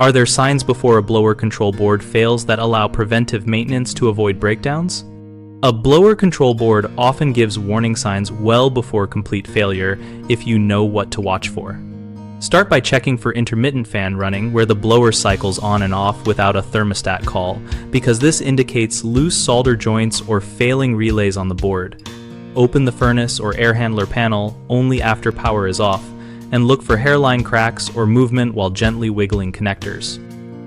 Are there signs before a blower control board fails that allow preventive maintenance to avoid breakdowns? A blower control board often gives warning signs well before complete failure if you know what to watch for. Start by checking for intermittent fan running where the blower cycles on and off without a thermostat call, because this indicates loose solder joints or failing relays on the board. Open the furnace or air handler panel only after power is off, and look for hairline cracks or movement while gently wiggling connectors.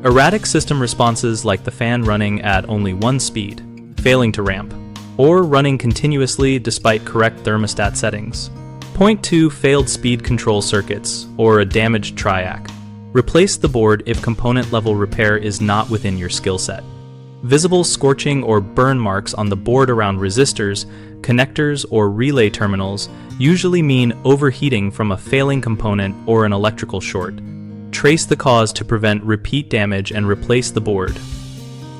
Erratic system responses like the fan running at only one speed, failing to ramp, or running continuously despite correct thermostat settings. Point 2. Failed speed control circuits, or a damaged triac. Replace the board if component level repair is not within your skill set. Visible scorching or burn marks on the board around resistors, connectors, or relay terminals usually mean overheating from a failing component or an electrical short. Trace the cause to prevent repeat damage and replace the board.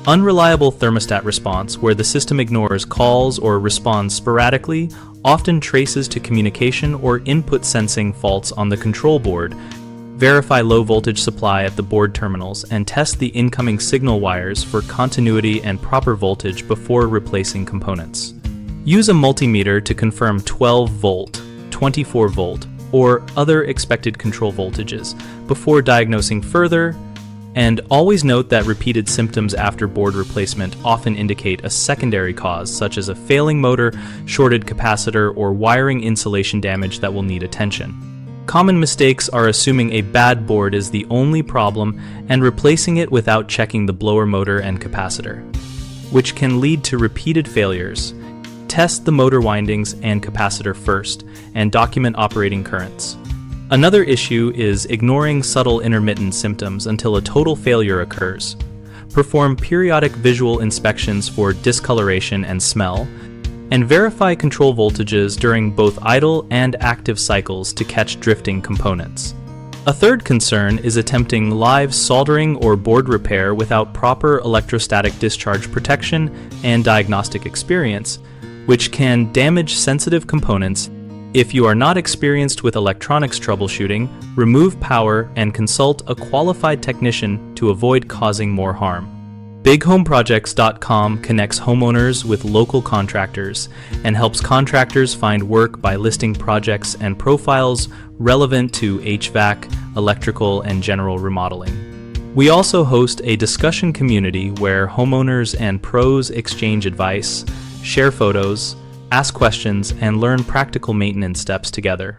Unreliable thermostat response, where the system ignores calls or responds sporadically, often traces to communication or input sensing faults on the control board. Verify low voltage supply at the board terminals and test the incoming signal wires for continuity and proper voltage before replacing components. Use a multimeter to confirm 12 volt, 24 volt, or other expected control voltages before diagnosing further. And always note that repeated symptoms after board replacement often indicate a secondary cause, such as a failing motor, shorted capacitor, or wiring insulation damage that will need attention. Common mistakes are assuming a bad board is the only problem and replacing it without checking the blower motor and capacitor, which can lead to repeated failures. Test the motor windings and capacitor first, and document operating currents. Another issue is ignoring subtle intermittent symptoms until a total failure occurs. Perform periodic visual inspections for discoloration and smell, and verify control voltages during both idle and active cycles to catch drifting components. A third concern is attempting live soldering or board repair without proper electrostatic discharge protection and diagnostic experience, which can damage sensitive components. If you are not experienced with electronics troubleshooting, remove power and consult a qualified technician to avoid causing more harm. BigHomeProjects.com connects homeowners with local contractors and helps contractors find work by listing projects and profiles relevant to HVAC, electrical, and general remodeling. We also host a discussion community where homeowners and pros exchange advice, share photos, ask questions, and learn practical maintenance steps together.